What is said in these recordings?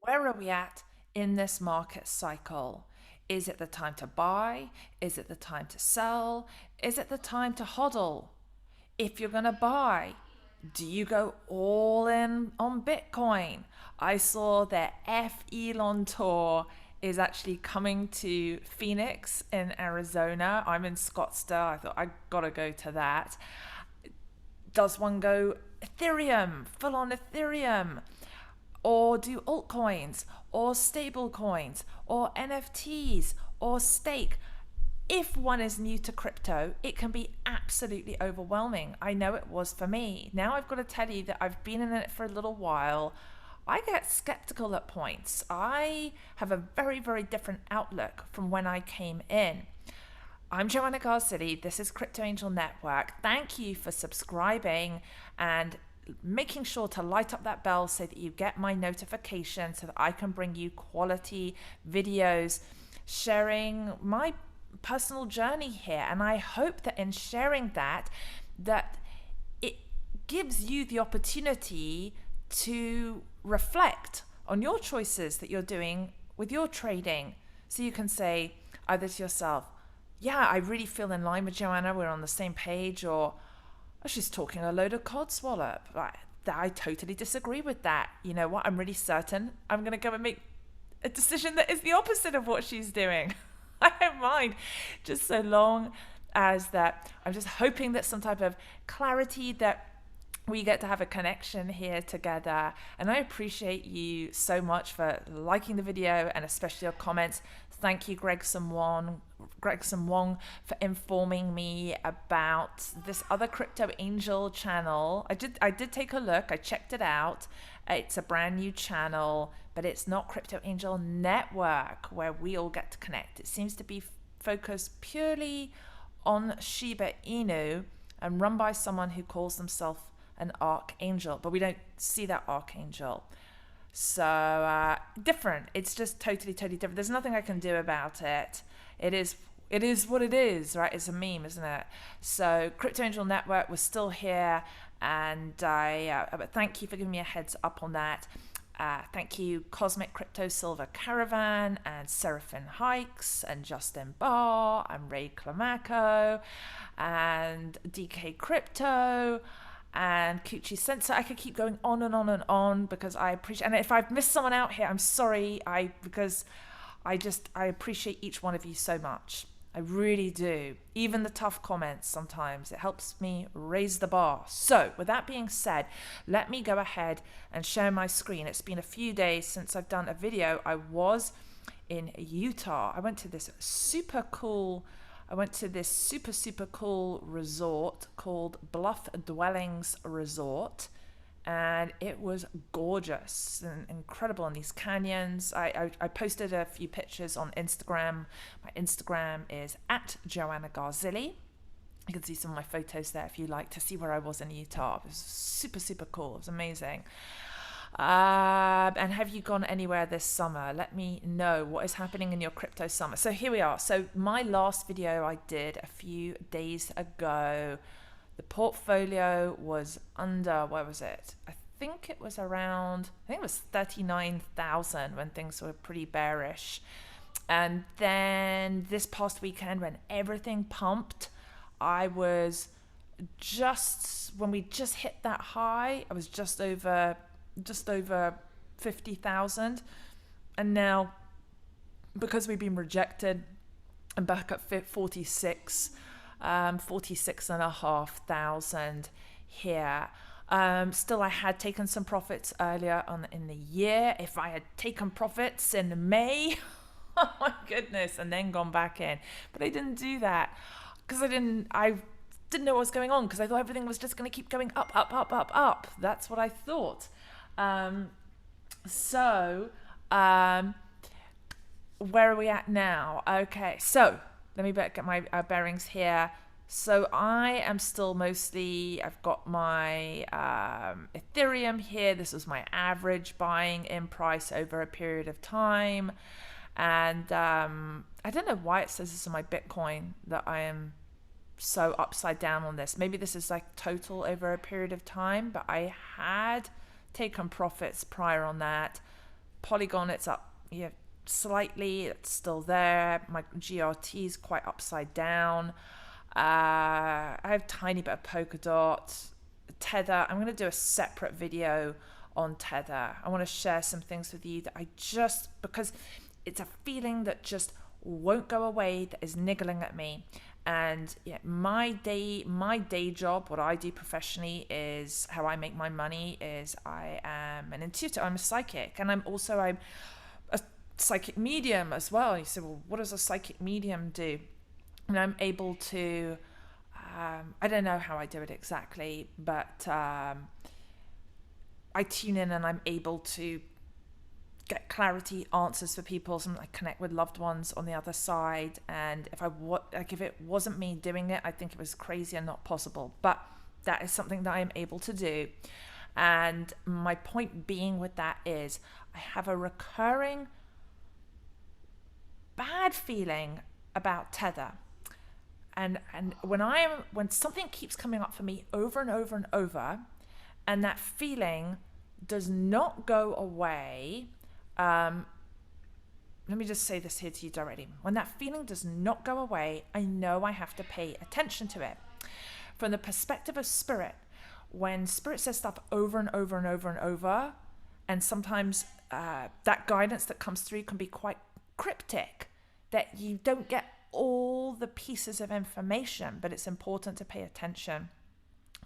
Where are we at in this market cycle? Is it the time to buy? Is it the time to sell? Is it the time to hodl? If you're going to buy, do you go all in on Bitcoin? I saw that Elon tour is actually coming to Phoenix in Arizona. I'm in Scottsdale. I thought I gotta go to that. Does one go Ethereum, full on Ethereum? Or do altcoins, or stable coins, or NFTs, or stake? If one is new to crypto, it can be absolutely overwhelming. I know it was for me. Now I've got to tell you that I've been in it for a little while. I get skeptical at points. I have a very, very different outlook from when I came in. I'm Joanna Garzilli. This is Crypto Angel Network. Thank you for subscribing and making sure to light up that bell so that you get my notification so that I can bring you quality videos sharing my personal journey here. And I hope that in sharing that it gives you the opportunity to reflect on your choices that you're doing with your trading. So you can say either to yourself, yeah, I really feel in line with Joanna, we're on the same page, or oh, she's talking a load of codswallop. I totally disagree with that. You know what? I'm really certain I'm going to go and make a decision that is the opposite of what she's doing. I don't mind, just so long as that I'm just hoping that some type of clarity that we get to have a connection here together. And I appreciate you so much for liking the video and especially your comments. Thank you, Gregson Wong, for informing me about this other Crypto Angel channel. I did take a look. I checked it out. It's a brand new channel, but it's not Crypto Angel Network where we all get to connect. It seems to be focused purely on Shiba Inu and run by someone who calls themselves an archangel, but we don't see that archangel. So different. It's just totally, totally different. There's nothing I can do about it. It is what it is, right? It's a meme, isn't it? So Crypto Angel Network was still here, and but thank you for giving me a heads up on that. Thank you, Cosmic Crypto Silver Caravan, and Seraphin Hikes, and Justin Barr, and Ray Clamaco, and DK Crypto, and Kuchi Sensor. I could keep going on and on and on because I appreciate, and if I've missed someone out here, I'm sorry. Because I appreciate each one of you so much. I really do. Even the tough comments sometimes, it helps me raise the bar. So with that being said, let me go ahead and share my screen. It's been a few days since I've done a video. I was in Utah. I went to this super, super cool resort called Bluff Dwellings Resort. And it was gorgeous and incredible in these canyons. I posted a few pictures on Instagram. My Instagram is at Joanna Garzilli. You can see some of my photos there if you like to see where I was in Utah. It was super, super cool. It was amazing. And have you gone anywhere this summer? Let me know what is happening in your crypto summer. So here we are. So my last video I did a few days ago, the portfolio was under, where was it? I think it was 39,000 when things were pretty bearish. And then this past weekend when everything pumped, when we just hit that high, I was just over 50,000. And now, because we've been rejected, I'm back at 46,500 here. Still, I had taken some profits earlier on in the year. If I had taken profits in May, oh my goodness, and then gone back in. But I didn't do that because I didn't know what was going on because I thought everything was just going to keep going up, up, up, up, up. That's what I thought. Where are we at now? Okay, so let me get my bearings here. So I am still I've got my Ethereum here. This was my average buying in price over a period of time. And I don't know why it says this on my Bitcoin that I am so upside down on this. Maybe this is like total over a period of time, but I had taken profits prior on that. Polygon, it's up, slightly. It's still there. My GRT is quite upside down. I have a tiny bit of Polkadot. Tether, I'm going to do a separate video on Tether. I want to share some things with you that because it's a feeling that just won't go away, that is niggling at me. And my day job, what I do professionally, is how I make my money is I am an intuitor, I'm a psychic, and I'm a psychic medium as well. You say, well, what does a psychic medium do? And I'm able to, I don't know how I do it exactly, but I tune in and I'm able to get clarity, answers for people. Sometimes I connect with loved ones on the other side, and if it wasn't me doing it, I think it was crazy and not possible. But that is something that I am able to do. And my point being with that is I have a recurring bad feeling about Tether. And when something keeps coming up for me over and over and over, and that feeling does not go away, let me just say this here to you directly. When that feeling does not go away, I know I have to pay attention to it. From the perspective of spirit, when spirit says stuff over and over and over and over, and sometimes that guidance that comes through can be quite cryptic, that you don't get all the pieces of information, but it's important to pay attention.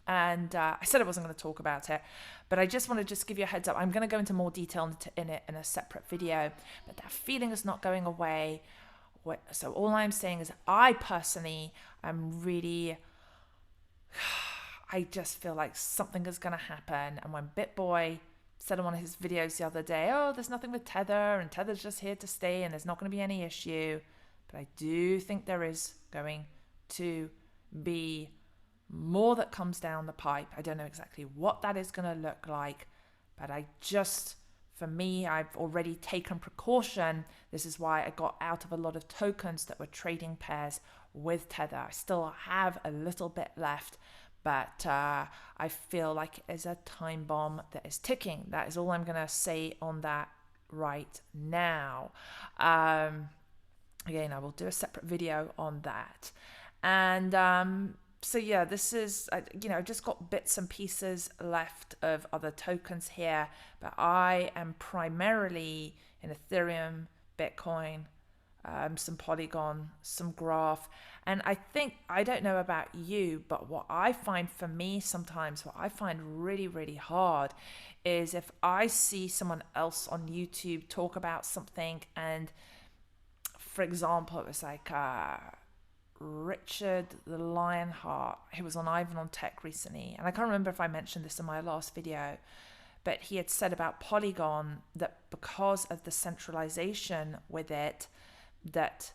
And I said I wasn't going to talk about it, but I just want to give you a heads up. I'm going to go into more detail in it in a separate video, but that feeling is not going away. So all I'm saying is I personally am really, I just feel like something is going to happen. And when BitBoy said on one of his videos the other day, oh, there's nothing with Tether, and Tether's just here to stay, and there's not going to be any issue. But I do think there is going to be more that comes down the pipe. I don't know exactly what that is going to look like, but for me, I've already taken precaution. This is why I got out of a lot of tokens that were trading pairs with Tether. I still have a little bit left, but I feel like it is a time bomb that is ticking. That is all I'm going to say on that right now. Again, I will do a separate video on that. And so yeah, this is, I've just got bits and pieces left of other tokens here, but I am primarily in Ethereum, Bitcoin, some Polygon, some Graph. And I don't know about you, but what I find for me sometimes, what I find really, really hard is if I see someone else on YouTube talk about something, and for example, it was like Richard the Lionheart, who was on Ivan on Tech recently, and I can't remember if I mentioned this in my last video, but he had said about Polygon that because of the centralization with it, that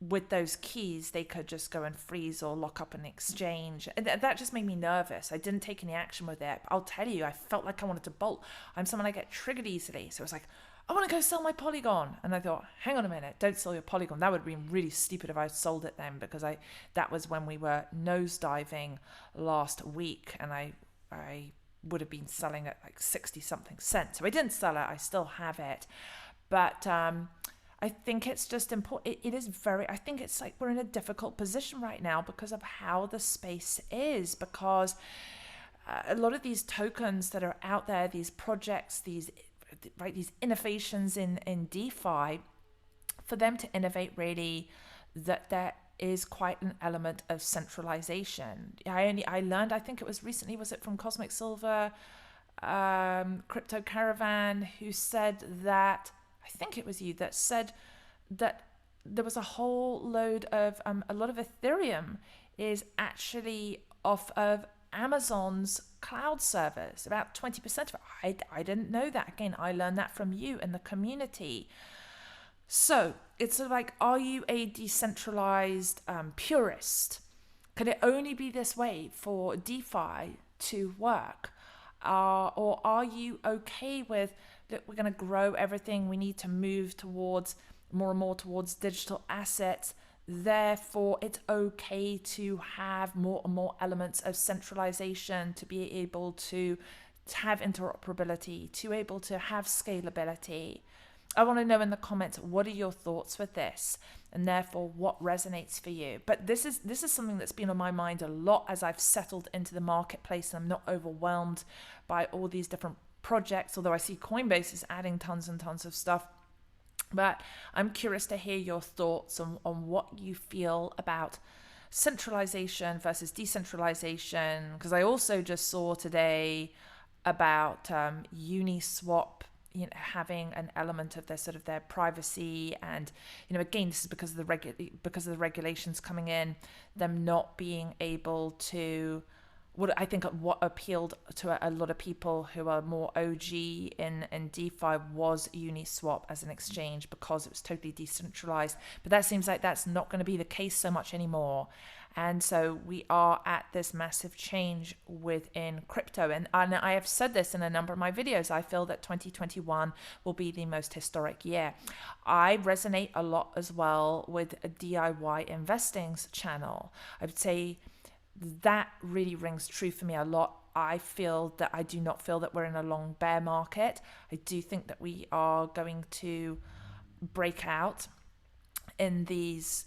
with those keys they could just go and freeze or lock up an exchange, and that just made me nervous. I didn't take any action with it. I'll tell you, I felt like I wanted to bolt. I'm someone, I get triggered easily, so it was like, I want to go sell my Polygon. And I thought, hang on a minute, don't sell your Polygon. That would have been really stupid if I sold it then, because that was when we were nosediving last week, and I would have been selling at like 60 something cents. So I didn't sell it. I still have it. But I think it's just important. It is I think it's like we're in a difficult position right now because of how the space is, because a lot of these tokens that are out there, these projects, these innovations in DeFi, for them to innovate, really, that there is quite an element of centralization. I learned, I think it was recently, was it from Cosmic Silver, Crypto Caravan, who said that, I think it was you that said that there was a whole load of, a lot of Ethereum is actually off of Amazon's cloud servers, about 20% of it. I didn't know that. Again, I learned that from you in the community. So it's sort of like, are you a decentralized purist? Could it only be this way for DeFi to work? Or are you okay with that we're going to grow everything? We need to move towards more and more towards digital assets. Therefore, it's okay to have more and more elements of centralization to be able to have interoperability, to able to have scalability. I want to know in the comments, what are your thoughts with this, and therefore what resonates for you. But this is something that's been on my mind a lot as I've settled into the marketplace, and I'm not overwhelmed by all these different projects, although I see Coinbase is adding tons and tons of stuff. But I'm curious to hear your thoughts on what you feel about centralization versus decentralization, because I also just saw today about Uniswap, having an element of their sort of their privacy, and again, this is because of the regulations coming in, them not being able to. What appealed to a lot of people who are more OG in DeFi was Uniswap as an exchange, because it was totally decentralized. But that seems like that's not going to be the case so much anymore. And so we are at this massive change within crypto. And I have said this in a number of my videos. I feel that 2021 will be the most historic year. I resonate a lot as well with a DIY investing's channel. I would say that really rings true for me a lot. I do not feel that we're in a long bear market. I do think that we are going to break out in this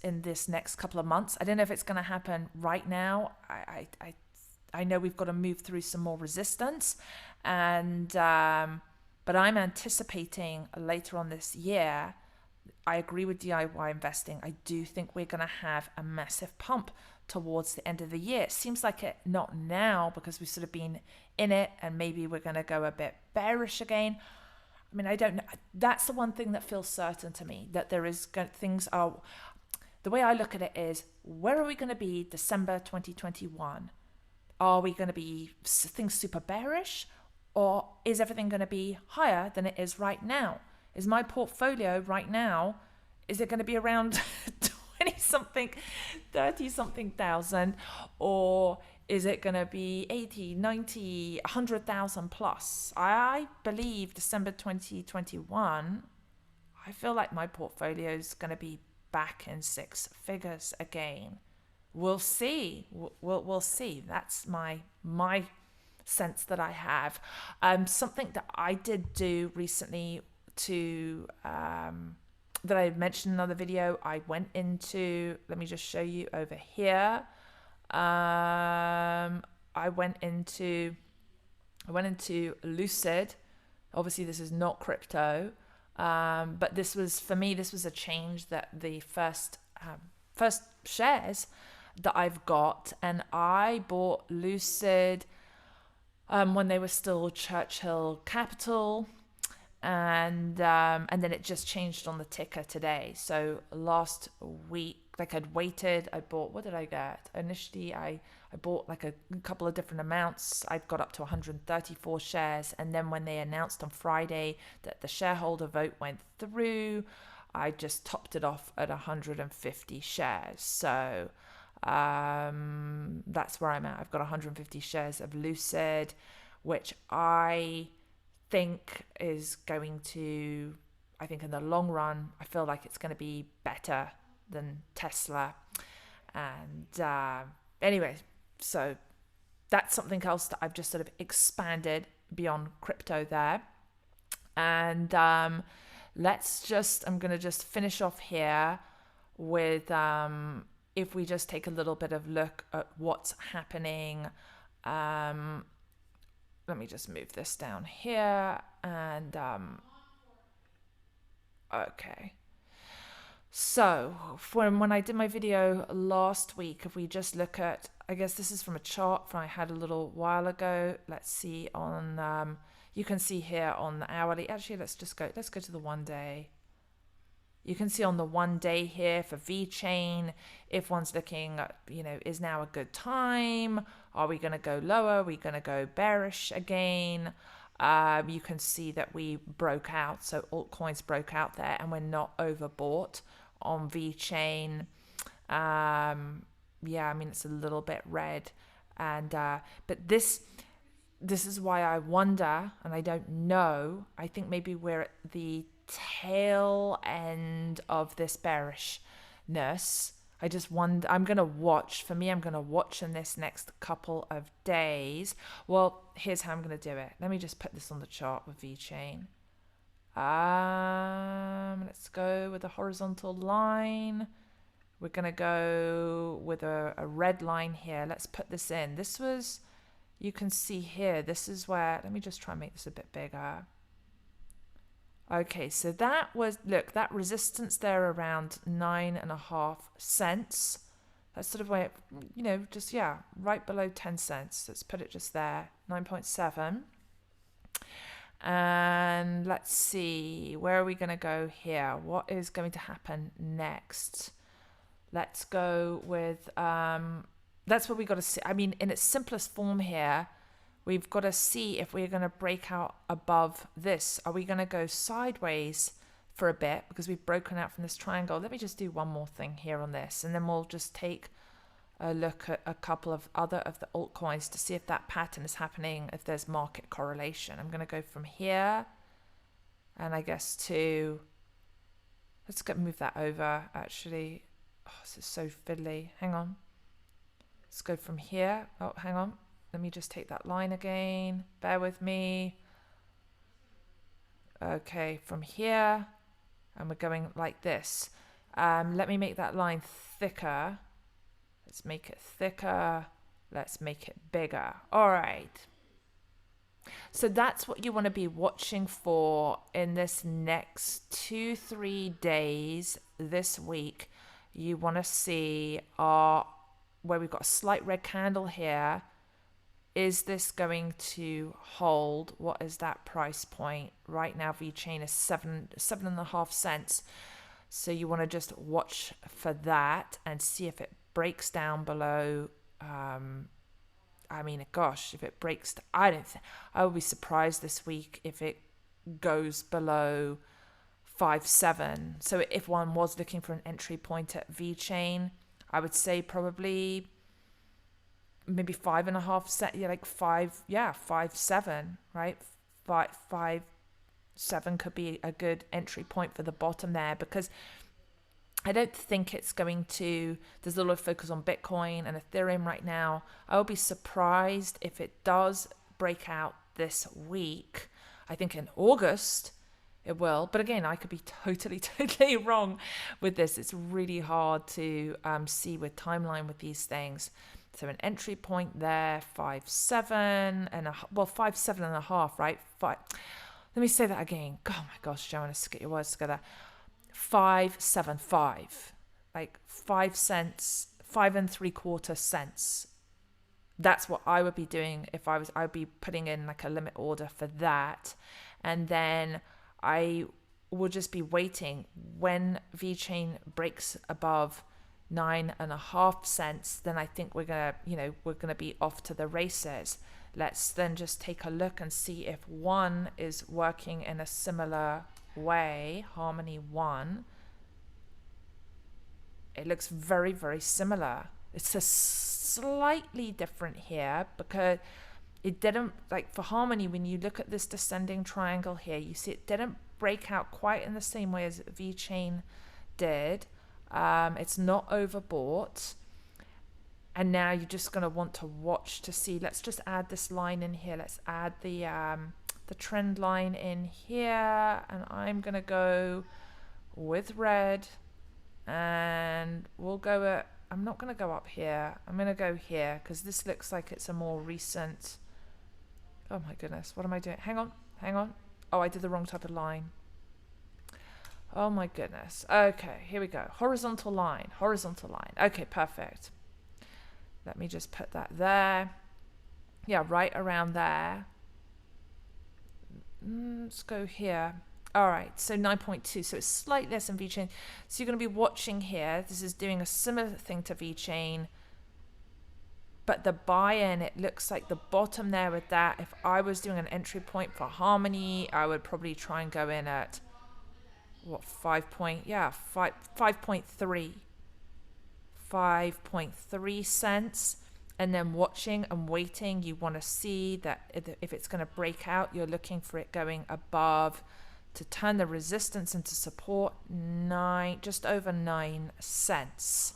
next couple of months. I don't know if it's going to happen right now. I know we've got to move through some more resistance, and but I'm anticipating later on this year. I agree with DIY investing. I do think we're going to have a massive pump towards the end of the year. It seems like it not now, because we've sort of been in it, and maybe we're going to go a bit bearish again. I mean, I don't know. That's the one thing that feels certain to me, that there is things are. The way I look at it is, where are we going to be December 2021? Are we going to be things super bearish, or is everything going to be higher than it is right now? Is my portfolio right now, is it going to be around 20-something, 30-something thousand, or is it going to be 80, 90, 100,000 plus? I believe December 2021, I feel like my portfolio is going to be back in six figures again. We'll see. We'll see. That's my sense that I have. Something that I did do recently that I mentioned in another video, I went into, let me just show you over here. I went into Lucid. Obviously this is not crypto, but this was a change, that the first shares that I've got, and I bought Lucid when they were still Churchill Capital. And then it just changed on the ticker today. So last week, like I'd waited, I bought, what did I get? Initially, I bought like a couple of different amounts. I've got up to 134 shares. And then when they announced on Friday that the shareholder vote went through, I just topped it off at 150 shares. So that's where I'm at. I've got 150 shares of Lucid, which I think is going to, I think in the long run, I feel like it's going to be better than Tesla. And anyway, so that's something else that I've just sort of expanded beyond crypto there. And I'm going to just finish off here with, if we just take a little bit of look at what's happening. Let me just move this down here, and okay. So when I did my video last week, if we just look at, I guess this is from a chart I had a little while ago. Let's see on, you can see here on the hourly. Actually, let's go to the 1 day. You can see on the 1 day here for VeChain, if one's looking at, is now a good time? Are we going to go lower? Are we going to go bearish again? You can see that we broke out. So altcoins broke out there, and we're not overbought on VeChain. Yeah, I mean, it's a little bit red. And but this is why I wonder, and I don't know. I think maybe we're at the tail end of this bearishness. I just wonder, I'm going to watch. For me, I'm going to watch in this next couple of days. Well, here's how I'm going to do it. Let me just put this on the chart with VeChain. Let's go with a horizontal line. We're going to go with a red line here. Let's put this in. This was, you can see here, this is where, let me just try and make this a bit bigger. Okay, so that was, look, that resistance there around 9.5 cents. That's sort of where, you know, just, yeah, right below 10 cents. Let's put it just there, 9.7. And let's see, where are we going to go here? What is going to happen next? Let's go with, that's what we got to see. I mean, in its simplest form here, we've got to see if we're going to break out above this. Are we going to go sideways for a bit because we've broken out from this triangle? Let me just do one more thing here on this, and then we'll just take a look at a couple of other of the altcoins to see if that pattern is happening, if there's market correlation. I'm going to go from here, and I guess to, let's move that over, actually. Oh, this is so fiddly. Hang on. Let's go from here. Oh, hang on. Let me just take that line again. Bear with me. Okay, from here, and we're going like this. Let me make that line thicker. Let's make it thicker. Let's make it bigger. All right. So that's what you want to be watching for in this next 2-3 days this week. You want to see where we've got a slight red candle here. Is this going to hold? What is that price point? Right now, VeChain is 7.5 cents. So you want to just watch for that and see if it breaks down below. I mean, gosh, if it breaks, I would be surprised this week if it goes below 5.7. So if one was looking for an entry point at VeChain, I would say probably maybe 5.5 cent, yeah, like 5.7, right? 5.7 could be a good entry point for the bottom there, because I don't think it's going to, there's a lot of focus on Bitcoin and Ethereum right now. I will be surprised if it does break out this week. I think in August it will, but again, I could be totally wrong with this. It's really hard to see with timeline with these things. So an entry point there, 5.7 and 5.7.5, right? Let me say that again. Oh my gosh, Joanna, get your words together. 5.75, like 5 cents, 5.75 cents. That's what I would be doing if I would be putting in like a limit order for that. And then I will just be waiting when VeChain breaks above 9.5 cents, then I think we're gonna be off to the races. Let's then just take a look and see if one is working in a similar way. Harmony 1. It looks very, very similar. It's a slightly different here because it didn't, like for Harmony, when you look at this descending triangle here, you see it didn't break out quite in the same way as VeChain did. It's not overbought, and now you're just going to want to watch to see. Let's just add this line in here. Let's add the trend line in here, and I'm going to go with red, and we'll go at, I'm not going to go up here. I'm going to go here because this looks like it's a more recent. Oh my goodness, what am I doing? Hang on. Oh, I did the wrong type of line. Oh my goodness. Okay, here we go. Horizontal line. Okay, perfect. Let me just put that there. Yeah, right around there. Let's go here. All right, so 9.2. So it's slightly less than VeChain. So you're going to be watching here. This is doing a similar thing to VeChain. But the buy-in, it looks like the bottom there with that. If I was doing an entry point for Harmony, I would probably try and go in at what, 5.3 cents, and then watching and waiting. You want to see that if it's going to break out, you're looking for it going above to turn the resistance into support, just over 9 cents.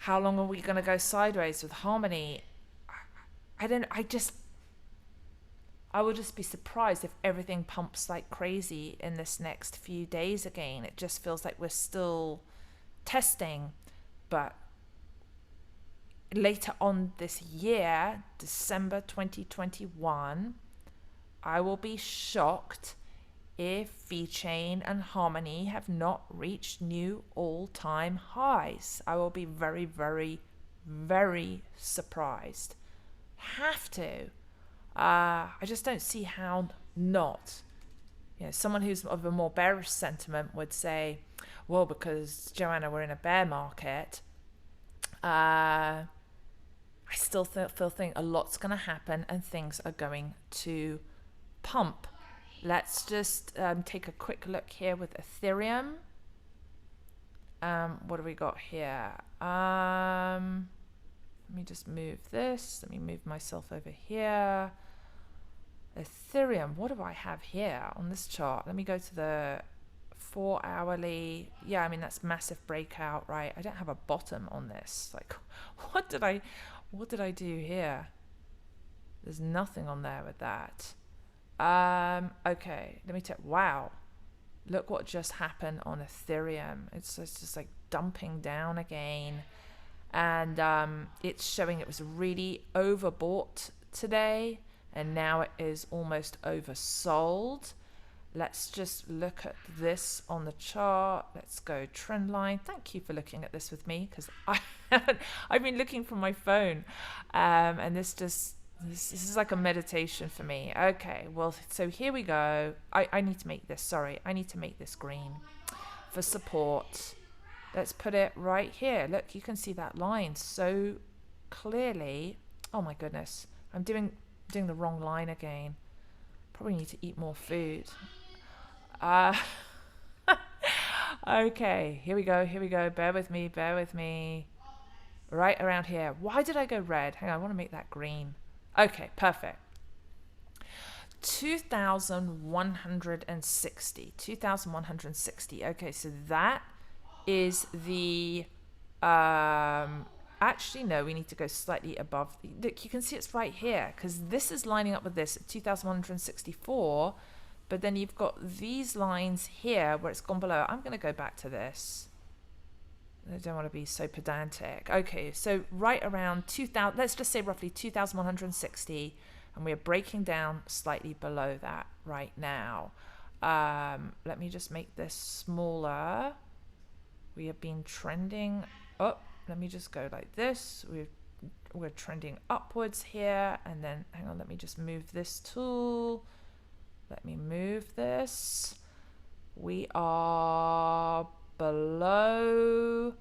How long are we going to go sideways with Harmony? I will just be surprised if everything pumps like crazy in this next few days again. It just feels like we're still testing. But later on this year, December 2021, I will be shocked if VeChain and Harmony have not reached new all-time highs. I will be very, very, very surprised. Have to. I just don't see how not. You know, someone who's of a more bearish sentiment would say, well, because Joanna, we're in a bear market. I still think a lot's going to happen and things are going to pump. Let's just take a quick look here with Ethereum. What do we got here? Let me just move this. Let me move myself over here. Ethereum, what do I have here on this chart? Let me go to the 4 hourly. Yeah, I mean, that's massive breakout, right? I don't have a bottom on this. Like, what did I do here? There's nothing on there with that. Okay, let me take, wow. Look what just happened on Ethereum. It's just like dumping down again. And it's showing it was really overbought today, and now it is almost oversold. Let's just look at this on the chart. Let's go trend line. Thank you for looking at this with me, because I've been looking from my phone, and this is like a meditation for me. Okay, well, so here we go. I need to make this, sorry, I need to make this green for support. Let's put it right here. Look, you can see that line so clearly. Oh my goodness, I'm doing the wrong line again. Probably need to eat more food. Okay, here we go. Bear with me. Right around here. Why did I go red? Hang on, I want to make that green. Okay, perfect. 2,160. Okay, so that is the actually no, we need to go slightly above. Look, you can see it's right here, because this is lining up with this at 2,164, but then you've got these lines here where it's gone below. I'm going to go back to this. I don't want to be so pedantic. Okay, so right around 2,000, let's just say roughly 2,160, and we're breaking down slightly below that right now. Let me just make this smaller. We have been trending up. Let me just go like this. We're trending upwards here, and then hang on, let me just move this tool. Let me move this. We are below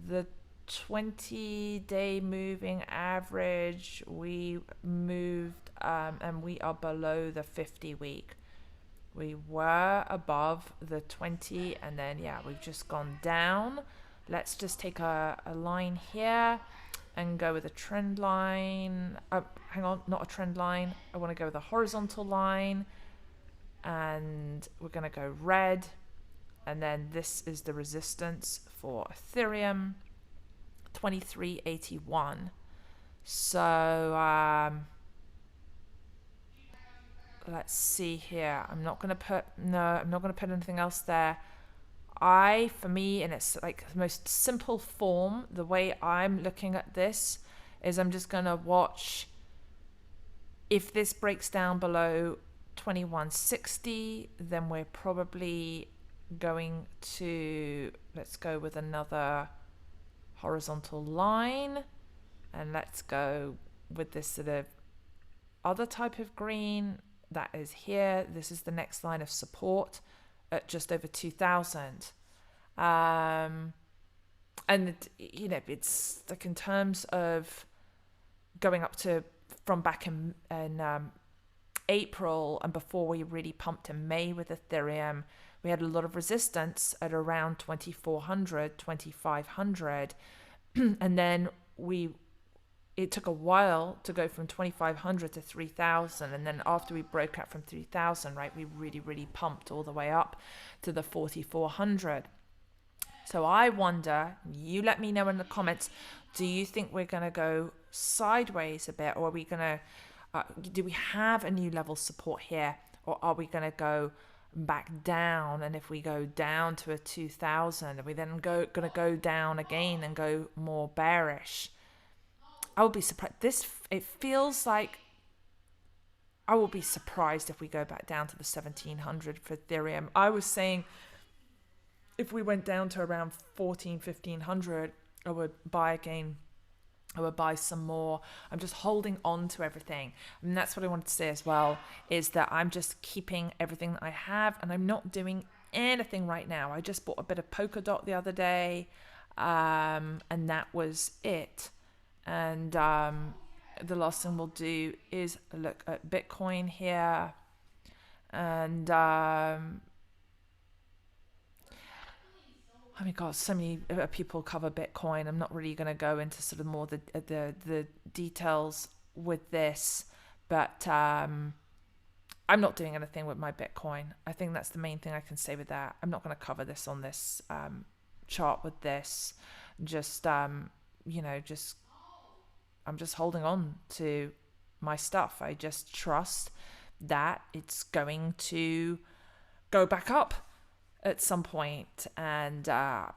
the 20-day moving average. We moved and we are below the 50-week. We were above the 20, and then yeah, we've just gone down. Let's just take a line here and go with a trend line. Hang on, not a trend line. I want to go with a horizontal line, and we're going to go red. And then this is the resistance for Ethereum, 2381. So let's see here. I'm not going to put anything else there. For me, in its like the most simple form, the way I'm looking at this is I'm just going to watch if this breaks down below 2160, then we're probably going to, let's go with another horizontal line, and let's go with this sort of other type of green that is here. This is the next line of support at just over 2,000. And you know, it's like in terms of going up to from back in April and before we really pumped in May with Ethereum, we had a lot of resistance at around 2,400, 2,500. And then it took a while to go from 2,500 to 3,000. And then after we broke out from 3,000, right, we really, really pumped all the way up to the 4,400. So I wonder, you let me know in the comments, do you think we're going to go sideways a bit, or are we going to, do we have a new level support here, or are we going to go back down? And if we go down to a 2000, are we then going to go down again and go more bearish? I would be surprised. It feels like I will be surprised if we go back down to the 1700 for Ethereum. I was saying if we went down to around 1500, I would buy again. I would buy some more. I'm just holding on to everything. And that's what I wanted to say as well, is that I'm just keeping everything that I have, and I'm not doing anything right now. I just bought a bit of Polkadot the other day, and that was it. And the last thing we'll do is look at Bitcoin here. And oh my God, so many people cover Bitcoin. I'm not really going to go into sort of more the details with this, but I'm not doing anything with my Bitcoin. I think that's the main thing I can say with that. I'm not going to cover this on this chart with this. Just I'm just holding on to my stuff. I just trust that it's going to go back up at some point. And I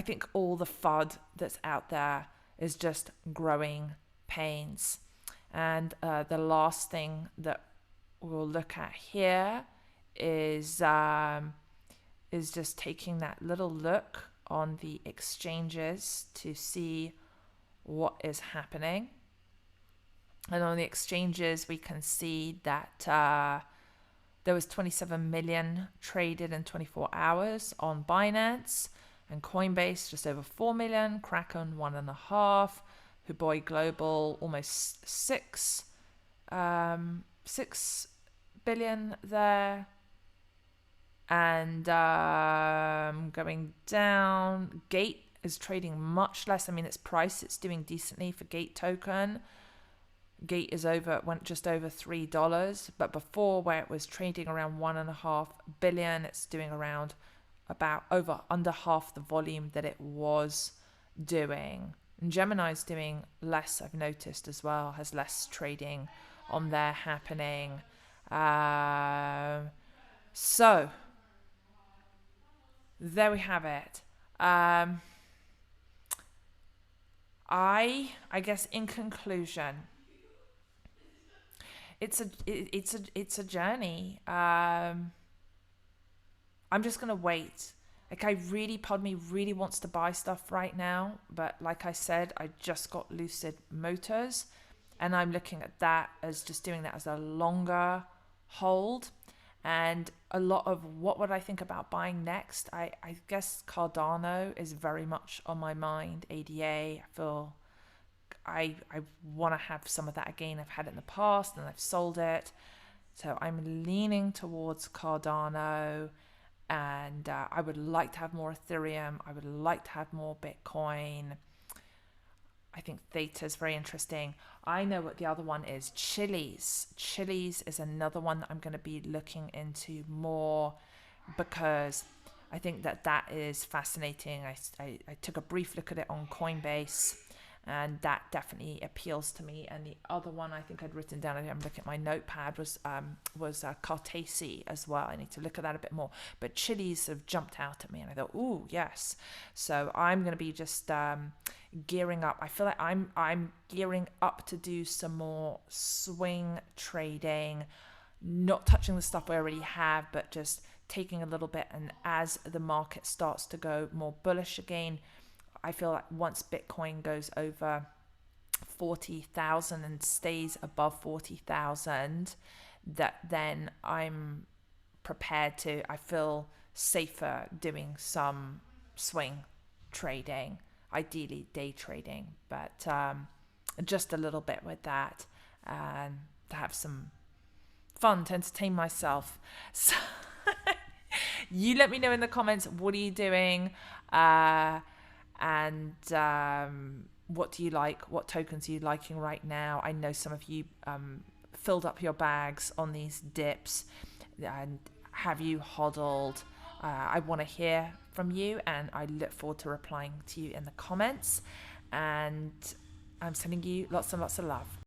think all the FUD that's out there is just growing pains. And the last thing that we'll look at here is just taking that little look on the exchanges to see what is happening. And on the exchanges, we can see that there was 27 million traded in 24 hours on Binance, and Coinbase just over 4 million, Kraken 1.5, Huobi Global almost 6 billion there. And going down, Gate is trading much less. I mean, its price, it's doing decently for Gate token. Gate went just over $3, but before, where it was trading around 1.5 billion, it's doing around under half the volume that it was doing. And Gemini's doing less, I've noticed as well, has less trading on there happening. So there we have it. I guess in conclusion, it's a journey. I'm just gonna wait. Like, part of me really wants to buy stuff right now, but like I said, I just got Lucid Motors, and I'm looking at that as just doing that as a longer hold. And a lot of what would I think about buying next? I guess Cardano is very much on my mind. ADA, I feel I want to have some of that again. I've had it in the past and I've sold it. So I'm leaning towards Cardano, and I would like to have more Ethereum. I would like to have more Bitcoin. I think Theta is very interesting. I know what the other one is. Chiliz. Chiliz is another one that I'm going to be looking into more, because I think that is fascinating. I took a brief look at it on Coinbase, and that definitely appeals to me. And the other one I think I'd written down, I'm looking at my notepad, was Cartesi as well. I need to look at that a bit more. But Chiliz sort of jumped out at me, and I thought, ooh, yes. So I'm going to be just gearing up. I feel like I'm gearing up to do some more swing trading, not touching the stuff I already have, but just taking a little bit. And as the market starts to go more bullish again, I feel like once Bitcoin goes over 40,000 and stays above 40,000, that then I'm prepared to, I feel safer doing some swing trading, ideally day trading, but just a little bit with that, and to have some fun, to entertain myself. So you let me know in the comments, what are you doing? And what do you like? What tokens are you liking right now? I know some of you filled up your bags on these dips. And have you hodled? I want to hear from you, and I look forward to replying to you in the comments. And I'm sending you lots and lots of love.